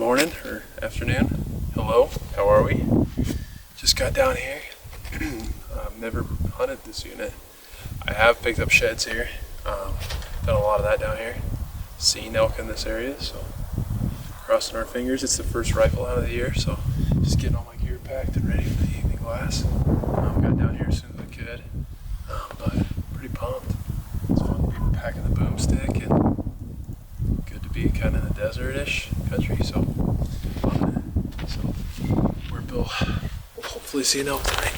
morning or afternoon. Hello, how are we? Just got down here. I've never hunted this unit. I have picked up sheds here. Done a lot of that down here. Seen elk in this area, so crossing our fingers. It's the first rifle out of the year, so just getting all my gear packed and ready for the evening glass. Got down here as soon as I could, but pretty pumped. It's fun to be packing the boomstick and good to be kind of in the desert-ish country, so where Bill will hopefully see an elk tonight.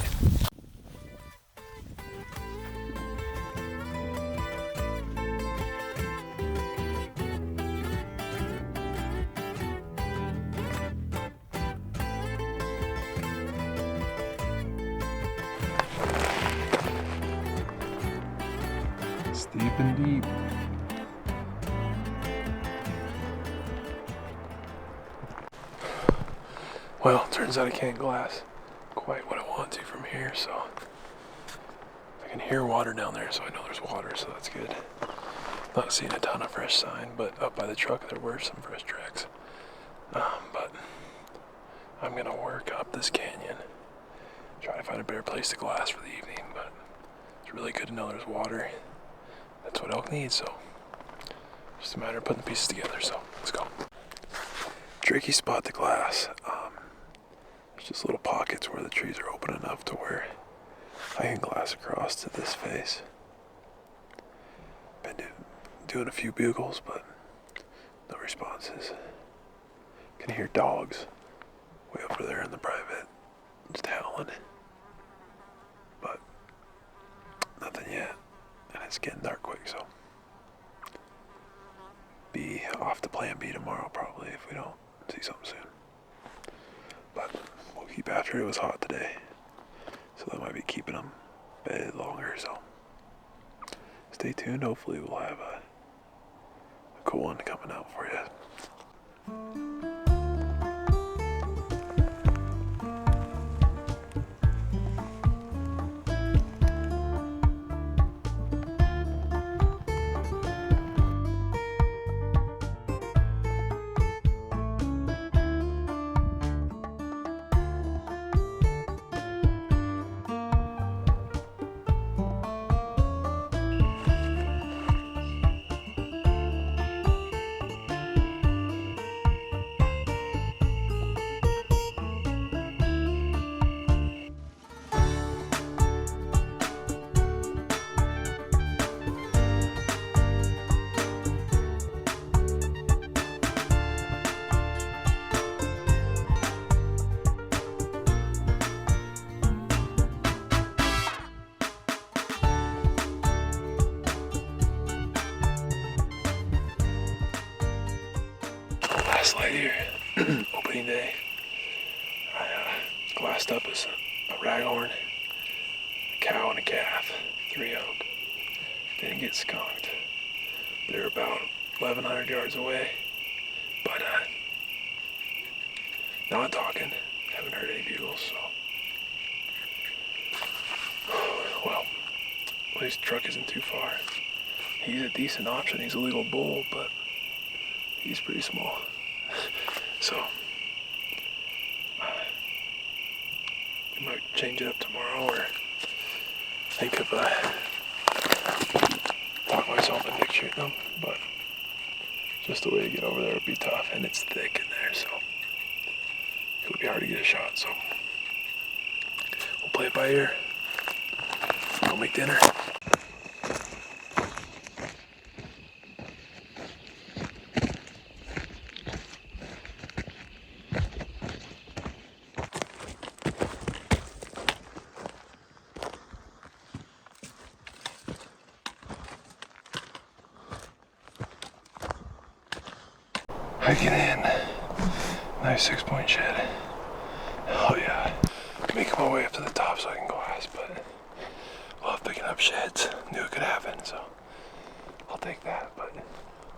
Deep and deep. Well, turns out I can't glass quite what I want to from here, so I can hear water down there, so I know there's water, so that's good. Not seeing a ton of fresh sign, but up by the truck there were some fresh tracks. But I'm gonna work up this canyon, try to find a better place to glass for the evening, but it's really good to know there's water. That's what elk needs, so just a matter of putting the pieces together, so let's go. Tricky spot to glass. There's just little pockets where the trees are open enough to where I can glass across to this face. Been doing a few bugles, but no responses. Can hear dogs way over there in the private, just howling, but nothing yet. And it's getting dark quick, so be off to plan B tomorrow probably if we don't see something soon. But we'll keep after it. It was hot today, so that might be keeping them bedded longer, so stay tuned. Hopefully we'll have a cool one coming out for you. Last light here, opening day. I glassed up as a raghorn, a cow, and a calf, 3 elk. Didn't get skunked. They're about 1,100 yards away, but not talking. Haven't heard any bugles, so. Well, at least the truck isn't too far. He's a decent option. He's a legal bull, but he's pretty small. So, we might change it up tomorrow, or think of talk myself into shooting them, but just the way to get over there would be tough, and it's thick in there, so it would be hard to get a shot, so we'll play it by ear. Go make dinner. Hiking in. Nice 6-point shed. Oh yeah. Making my way up to the top so I can glass, but love picking up sheds. Knew it could happen, so I'll take that, but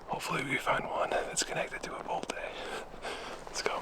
hopefully we find one that's connected to a bolt day. Let's go.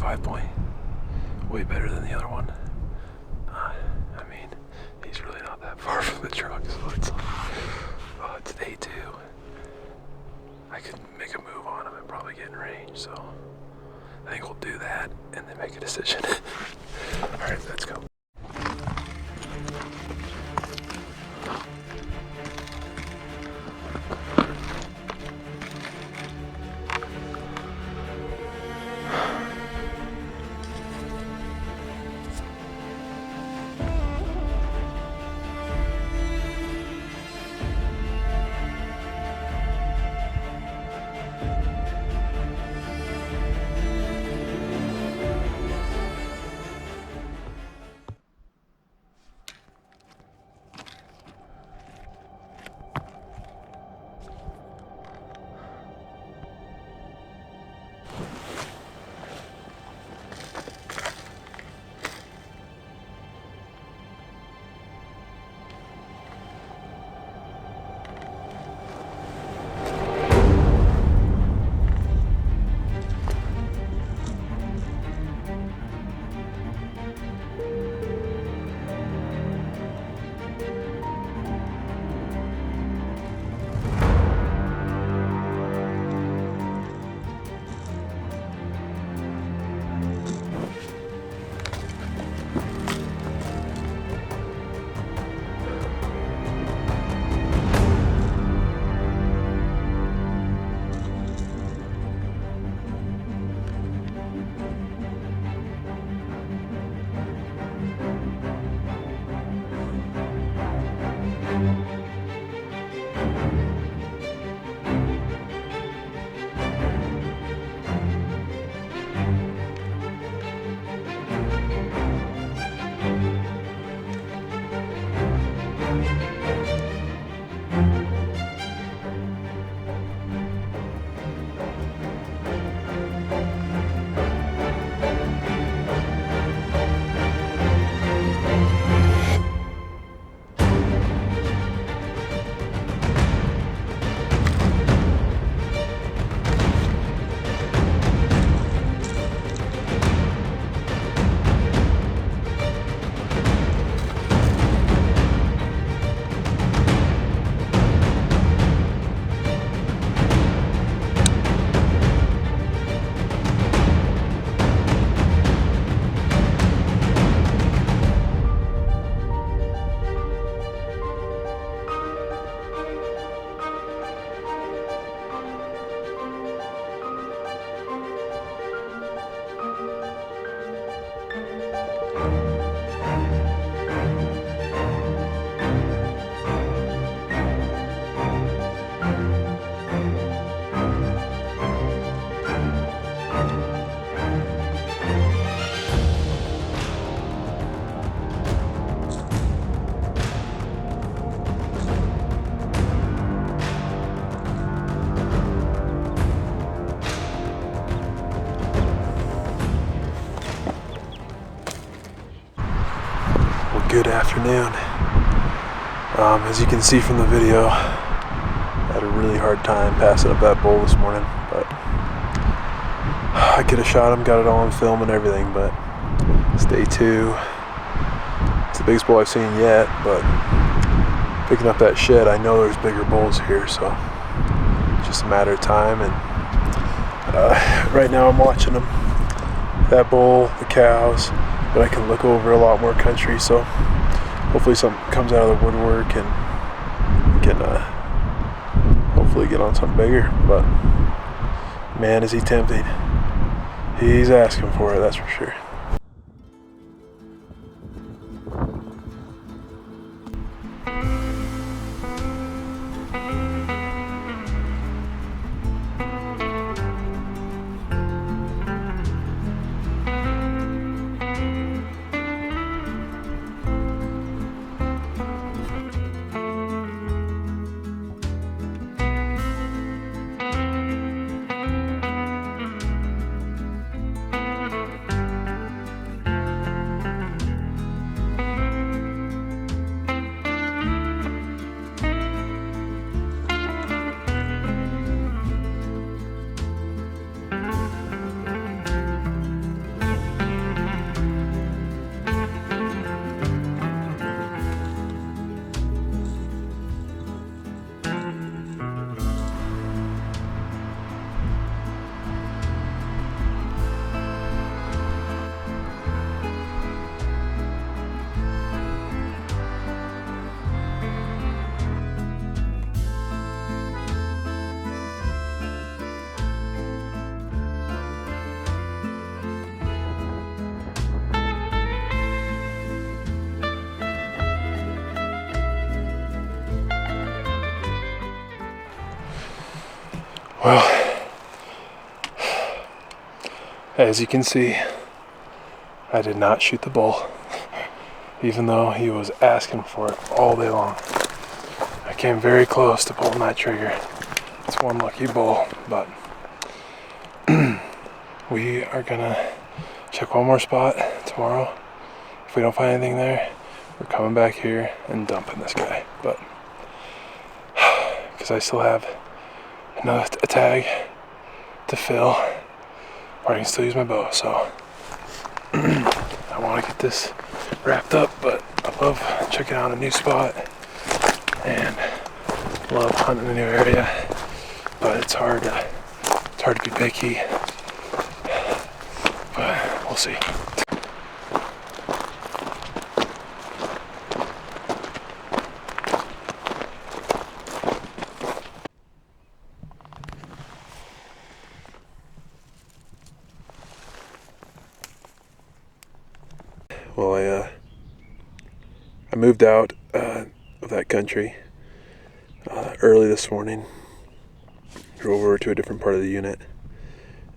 5-point. Way better than the other one. I mean, he's really not that far from the truck, so it's day 2. I could make a move on him and probably get in range, so I think we'll do that and then make a decision. Alright, let's go. Good afternoon. As you can see from the video, I had a really hard time passing up that bull this morning, but I could have shot him, got it all on film and everything, but it's day 2. It's the biggest bull I've seen yet, but picking up that shed, I know there's bigger bulls here, so it's just a matter of time. And right now I'm watching them, that bull, the cows, but I can look over a lot more country, so hopefully something comes out of the woodwork and can hopefully get on something bigger. But man, is he tempting. He's asking for it, that's for sure. Well, as you can see, I did not shoot the bull, even though he was asking for it all day long. I came very close to pulling that trigger. It's one lucky bull, but we are gonna check one more spot tomorrow. If we don't find anything there, we're coming back here and dumping this guy. But because I still have another tag to fill, or I can still use my bow, so I want to get this wrapped up. But I love checking out a new spot and love hunting a new area. But it's hard to be picky. But we'll see. Well, I moved out of that country early this morning. Drove over to a different part of the unit,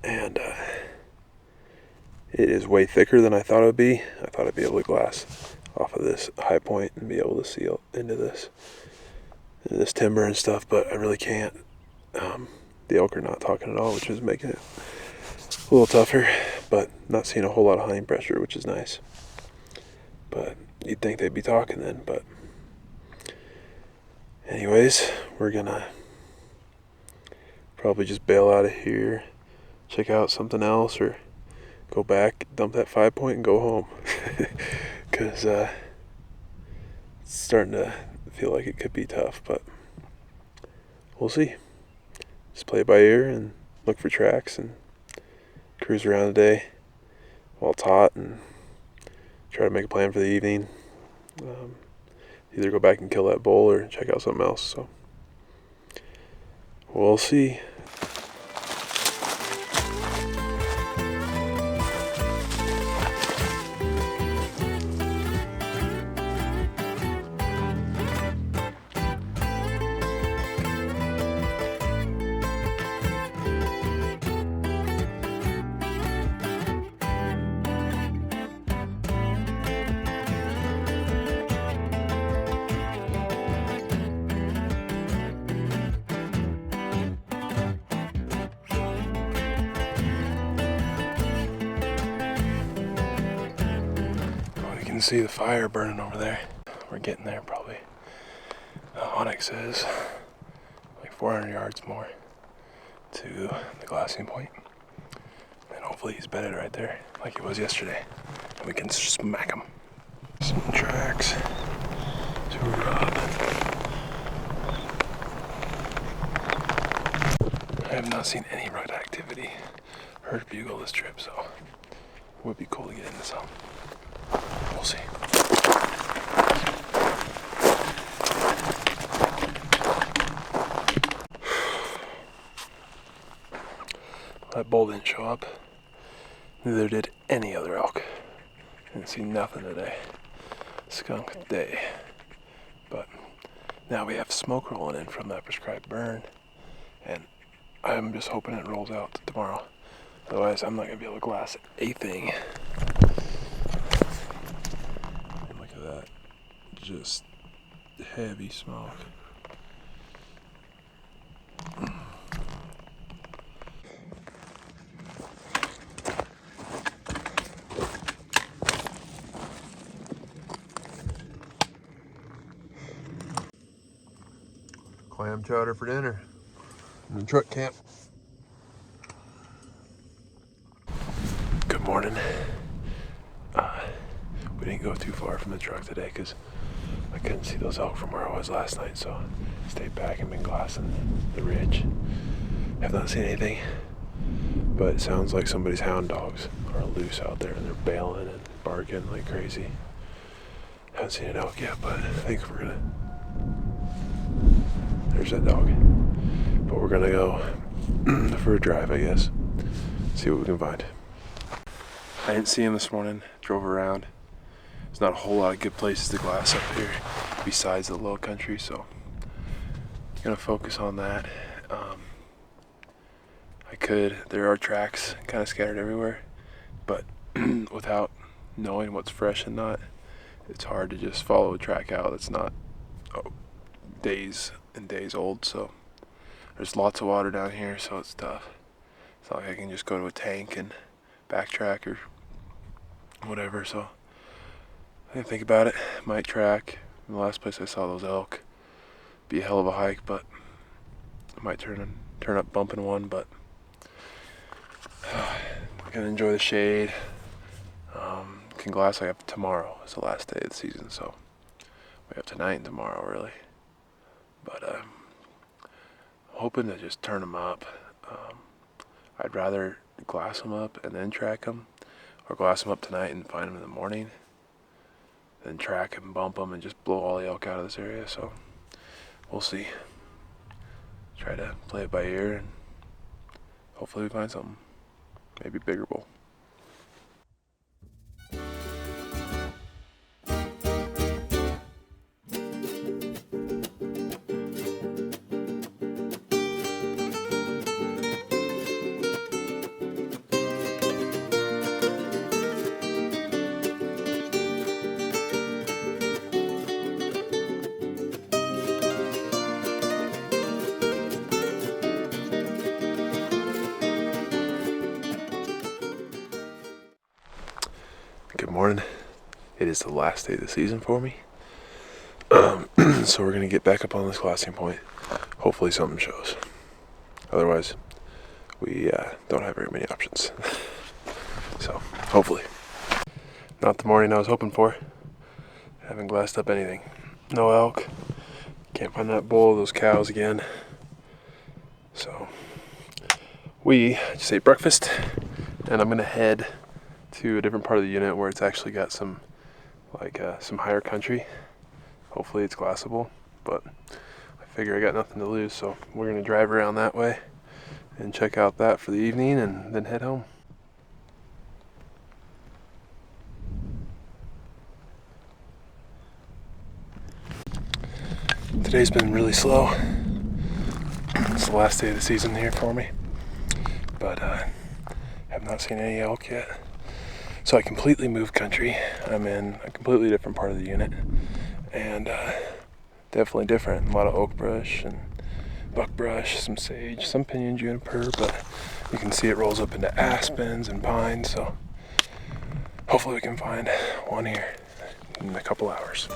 and it is way thicker than I thought it would be. I thought I'd be able to glass off of this high point and be able to see into this timber and stuff, but I really can't. The elk are not talking at all, which is making it a little tougher, but not seeing a whole lot of hunting pressure, which is nice. But you'd think they'd be talking then, but anyways, we're gonna probably just bail out of here, check out something else, or go back, dump that 5-point, and go home. Because it's starting to feel like it could be tough, but we'll see. Just play it by ear and look for tracks and cruise around today while it's hot and try to make a plan for the evening. Either go back and kill that bull or check out something else. So we'll see. See the fire burning over there. We're getting there probably. Onyx is like 400 yards more to the glassing point. And hopefully he's bedded right there like he was yesterday. And we can smack him. Some tracks to rub. I have not seen any rut activity. Heard bugle this trip, so it would be cool to get into some. We'll see. That bull didn't show up. Neither did any other elk. Didn't see nothing today. Skunk day. But now we have smoke rolling in from that prescribed burn, and I'm just hoping it rolls out tomorrow. Otherwise, I'm not gonna be able to glass a thing. That just heavy smoke. Clam chowder for dinner in the truck camp. Good morning. We didn't go too far from the truck today because I couldn't see those elk from where I was last night, so I stayed back and been glassing the ridge. Have not seen anything, but it sounds like somebody's hound dogs are loose out there and they're bailing and barking like crazy. Haven't seen an elk yet, but I think we're gonna... There's that dog. But we're gonna go for a drive, I guess. See what we can find. I didn't see him this morning. Drove around. There's not a whole lot of good places to glass up here besides the low country, so I'm gonna focus on that. could. There are tracks kind of scattered everywhere, but without knowing what's fresh and not, it's hard to just follow a track out that's not days and days old. So there's lots of water down here, so it's tough. It's not like I can just go to a tank and backtrack or whatever. So I didn't think about it. Might track. The last place I saw those elk, be a hell of a hike, but I might turn up bumping one. But I'm gonna enjoy the shade. Can glass I have tomorrow. It's the last day of the season, so we have tonight and tomorrow really. But I'm hoping to just turn them up. I'd rather glass them up and then track them, or glass them up tonight and find them in the morning, then track and bump them and just blow all the elk out of this area. So we'll see. Try to play it by ear and hopefully we find something. Maybe bigger bull. Good morning. It is the last day of the season for me. So we're going to get back up on this glassing point. Hopefully something shows. Otherwise, we don't have very many options. So, hopefully. Not the morning I was hoping for. Haven't glassed up anything. No elk. Can't find that bull, those cows again. So, we just ate breakfast, and I'm going to head to a different part of the unit where it's actually got some higher country. Hopefully it's glassable, but I figure I got nothing to lose, so we're gonna drive around that way and check out that for the evening and then head home. Today's been really slow. It's the last day of the season here for me, but have not seen any elk yet. So I completely moved country. I'm in a completely different part of the unit, and definitely different. A lot of oak brush and buckbrush, some sage, some pinyon juniper, but you can see it rolls up into aspens and pines, so hopefully we can find one here in a couple hours.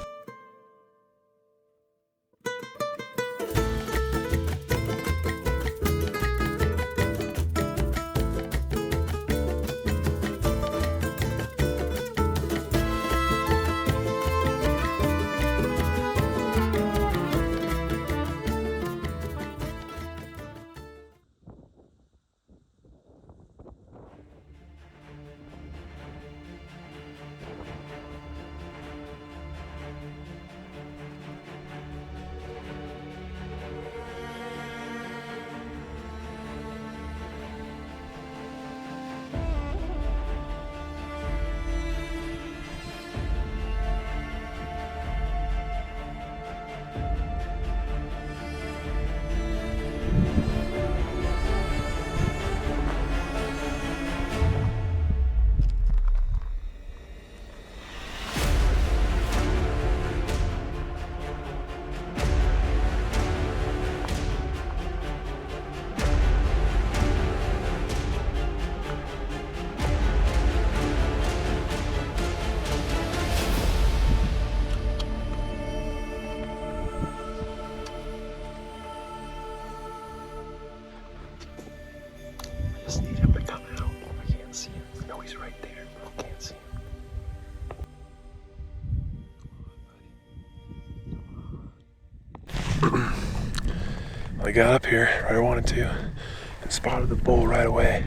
I got up here right where I wanted to and spotted the bull right away.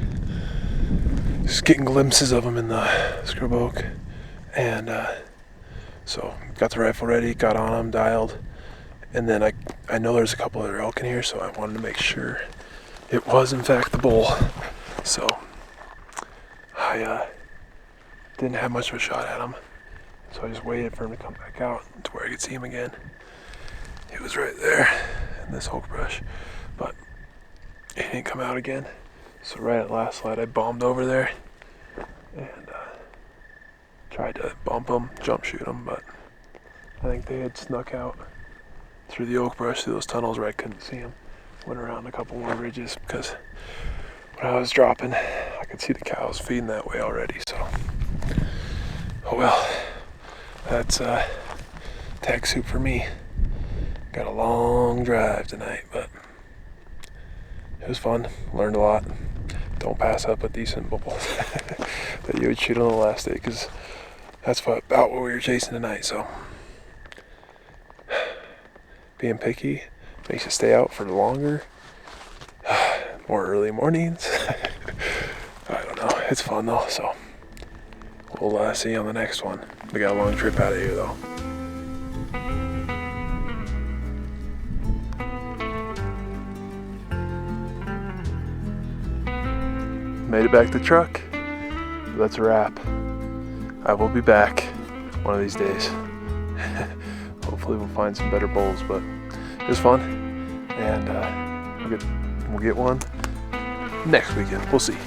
Just getting glimpses of him in the scrub oak, and so got the rifle ready, got on him, dialed, and then I know there's a couple other elk in here, so I wanted to make sure it was in fact the bull. So I didn't have much of a shot at him, so I just waited for him to come back out to where I could see him again. He was right there in this oak brush, but he didn't come out again. So right at last light, I bombed over there and tried to bump them, jump shoot them, but I think they had snuck out through the oak brush, through those tunnels where I couldn't see them. Went around a couple more ridges because when I was dropping, I could see the cows feeding that way already, so. Oh well, that's tag soup for me. Got a long drive tonight, but it was fun. Learned a lot. Don't pass up a decent bull that you would shoot on the last day, because that's about what we were chasing tonight. So being picky makes you stay out for longer, more early mornings. I don't know. It's fun though. So we'll see you on the next one. We got a long trip out of here though. Made it back to the truck. That's a wrap. I will be back one of these days. Hopefully we'll find some better bulls, but it was fun, and we'll get one next weekend. We'll see.